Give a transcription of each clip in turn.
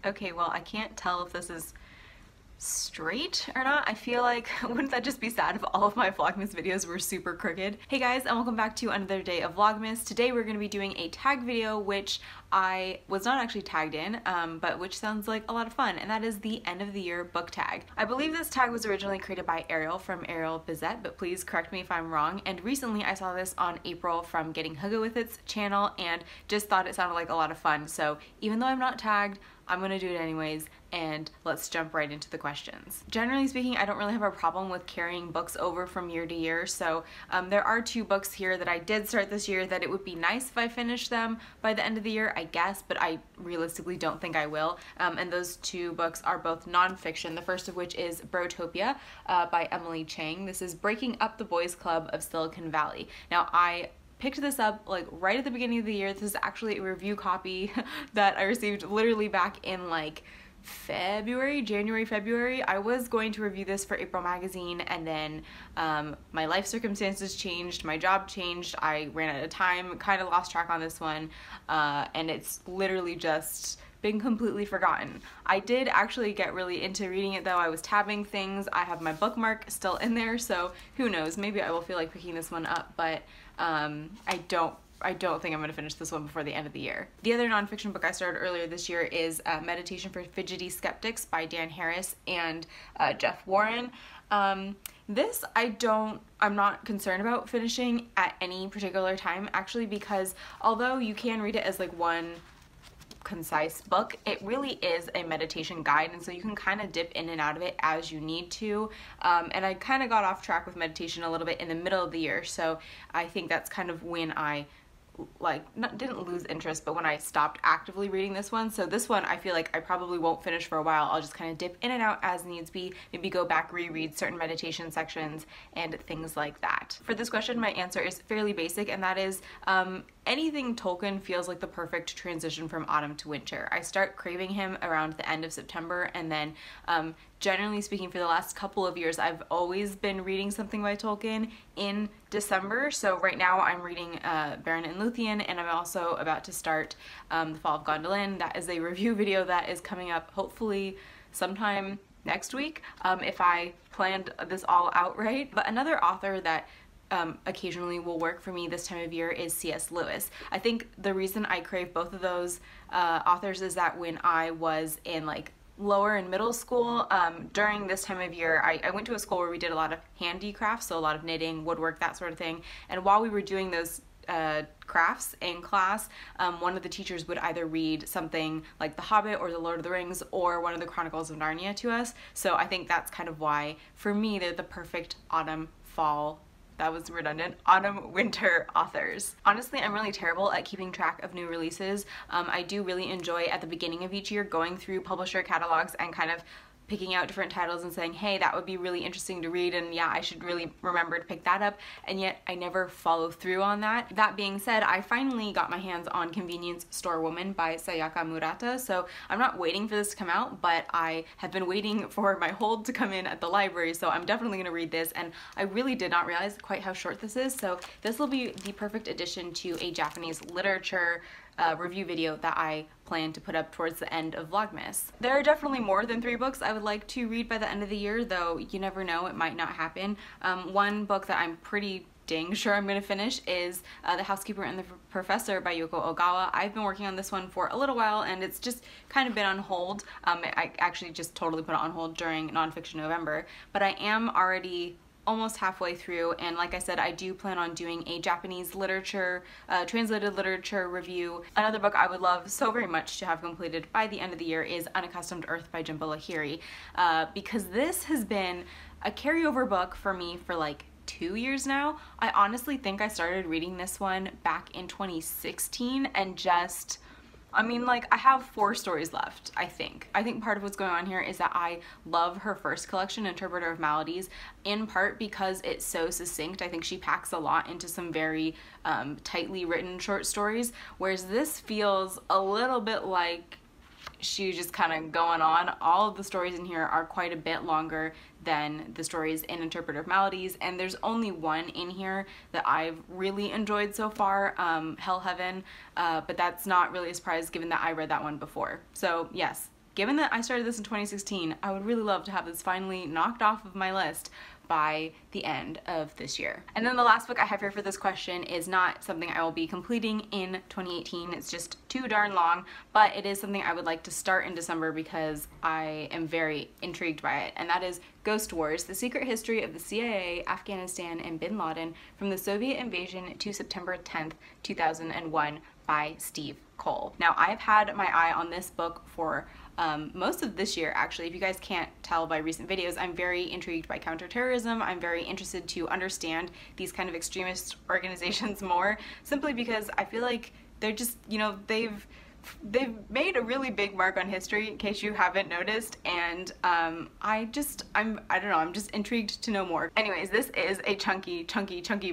Okay, well, I can't tell if this is straight or not. I feel like, wouldn't that just be sad if all of my Vlogmas videos were super crooked? Hey guys, and welcome back to another day of Vlogmas. Today we're going to be doing a tag video, which I was not actually tagged in, but which sounds like a lot of fun, and that is the end of the year book tag. I believe this tag was originally created by Ariel from Ariel Bizette, but please correct me if I'm wrong. And recently I saw this on April from Getting Hugga With It's channel and just thought it sounded like a lot of fun. So even though I'm not tagged, I'm gonna do it anyways, and let's jump right into the questions. Generally speaking, I don't really have a problem with carrying books over from year to year, so there are two books here that I did start this year that it would be nice if I finished them by the end of the year, I guess, but I realistically don't think I will, and those two books are both nonfiction, the first of which is Brotopia by Emily Chang. This is Breaking Up the Boys Club of Silicon Valley. Now, I picked this up like right at the beginning of the year. This is actually a review copy that I received literally back in like January, February. I was going to review this for April magazine, and then my life circumstances changed, my job changed, I ran out of time, kind of lost track on this one, and it's literally just been completely forgotten. I did actually get really into reading it though. I was tabbing things. I have my bookmark still in there, so who knows, maybe I will feel like picking this one up, but I don't think I'm going to finish this one before the end of the year. The other nonfiction book I started earlier this year is Meditation for Fidgety Skeptics by Dan Harris and Jeff Warren. This I'm not concerned about finishing at any particular time, actually, because although you can read it as like one concise book, it really is a meditation guide, and so you can kind of dip in and out of it as you need to, and I kind of got off track with meditation a little bit in the middle of the year, so I think that's kind of when I didn't lose interest, but when I stopped actively reading this one. So this one I feel like I probably won't finish for a while. I'll just kind of dip in and out as needs be, maybe go back, reread certain meditation sections and things like that. For this question, my answer is fairly basic, and that is anything Tolkien feels like the perfect transition from autumn to winter. I start craving him around the end of September, and then generally speaking, for the last couple of years, I've always been reading something by Tolkien in December. So right now I'm reading Beren and Luthien, and I'm also about to start The Fall of Gondolin. That is a review video that is coming up hopefully sometime next week, if I planned this all out right. But another author that occasionally will work for me this time of year is C.S. Lewis. I think the reason I crave both of those authors is that when I was in like lower and middle school, during this time of year, I went to a school where we did a lot of handicrafts, so a lot of knitting, woodwork, that sort of thing, and while we were doing those crafts in class, one of the teachers would either read something like The Hobbit or The Lord of the Rings or one of the Chronicles of Narnia to us, so I think that's kind of why, for me, they're the perfect autumn, fall, that was redundant, autumn, winter authors. Honestly, I'm really terrible at keeping track of new releases. I do really enjoy at the beginning of each year going through publisher catalogs and kind of picking out different titles and saying, hey, that would be really interesting to read, and yeah, I should really remember to pick that up, and yet I never follow through on that. That being said, I finally got my hands on Convenience Store Woman by Sayaka Murata, so I'm not waiting for this to come out, but I have been waiting for my hold to come in at the library, so I'm definitely going to read this, and I really did not realize quite how short this is, so this will be the perfect addition to a Japanese literature review video that I plan to put up towards the end of Vlogmas. There are definitely more than 3 books I would like to read by the end of the year, though you never know, it might not happen. One book that I'm pretty dang sure I'm going to finish is The Housekeeper and the Professor by Yoko Ogawa. I've been working on this one for a little while, and it's just kind of been on hold. I actually just totally put it on hold during Nonfiction November, but I am already almost halfway through, and like I said, I do plan on doing a Japanese literature, translated literature review. Another book I would love so very much to have completed by the end of the year is Unaccustomed Earth by Jhumpa Lahiri, because this has been a carryover book for me for like 2 years now. I honestly think I started reading this one back in 2016 and just, I mean, like, I have 4 stories left, I think. I think part of what's going on here is that I love her first collection, Interpreter of Maladies, in part because it's so succinct. I think she packs a lot into some very tightly written short stories, whereas this feels a little bit like she's just kind of going on. All of the stories in here are quite a bit longer than the stories in Interpreter of Maladies, and there's only one in here that I've really enjoyed so far, Hell Heaven, but that's not really a surprise given that I read that one before. So yes, given that I started this in 2016, I would really love to have this finally knocked off of my list by the end of this year. And then the last book I have here for this question is not something I will be completing in 2018. It's just too darn long, but it is something I would like to start in December because I am very intrigued by it, and that is Ghost Wars: The Secret History of the CIA, Afghanistan, and Bin Laden from the Soviet Invasion to September 10th, 2001 by Steve Cole. Now, I have had my eye on this book for most of this year, actually. If you guys can't tell by recent videos, I'm very intrigued by counterterrorism. I'm very interested to understand these kind of extremist organizations more, simply because I feel like they're just, you know, they've made a really big mark on history, in case you haven't noticed, and I don't know, I'm just intrigued to know more. Anyways, this is a chunky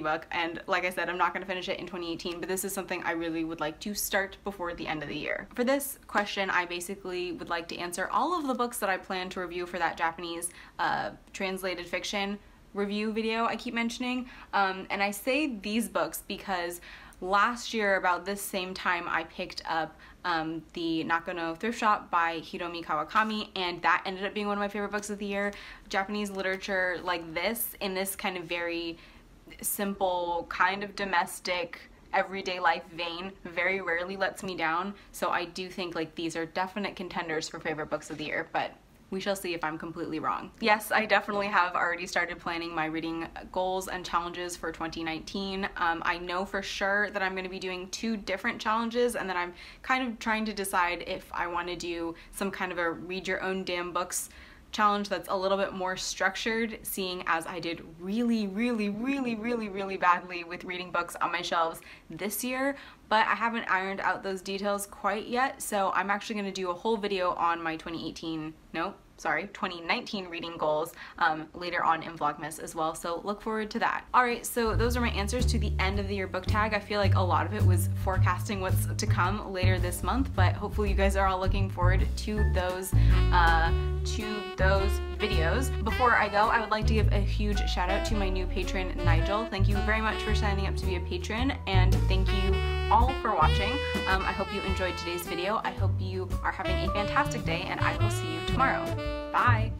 book, and like I said, I'm not gonna finish it in 2018, but this is something I really would like to start before the end of the year. For this question, I basically would like to answer all of the books that I plan to review for that Japanese translated fiction review video I keep mentioning, and I say these books because last year, about this same time, I picked up the Nakano Thrift Shop by Hiromi Kawakami, and that ended up being one of my favorite books of the year. Japanese literature like this, in this kind of very simple, kind of domestic, everyday life vein, very rarely lets me down, so I do think like these are definite contenders for favorite books of the year, but we shall see if I'm completely wrong. Yes, I definitely have already started planning my reading goals and challenges for 2019. I know for sure that I'm going to be doing 2 different challenges, and then I'm kind of trying to decide if I want to do some kind of a read your own damn books challenge that's a little bit more structured, seeing as I did really badly with reading books on my shelves this year, but I haven't ironed out those details quite yet, so I'm actually going to do a whole video on my 2019 reading goals later on in Vlogmas as well, so look forward to that. Alright, so those are my answers to the end of the year book tag. I feel like a lot of it was forecasting what's to come later this month, but hopefully you guys are all looking forward to those videos. Before I go, I would like to give a huge shout out to my new patron, Nigel. Thank you very much for signing up to be a patron, and thank you all for watching. I hope you enjoyed today's video. I hope you are having a fantastic day, and I will see you tomorrow. Bye!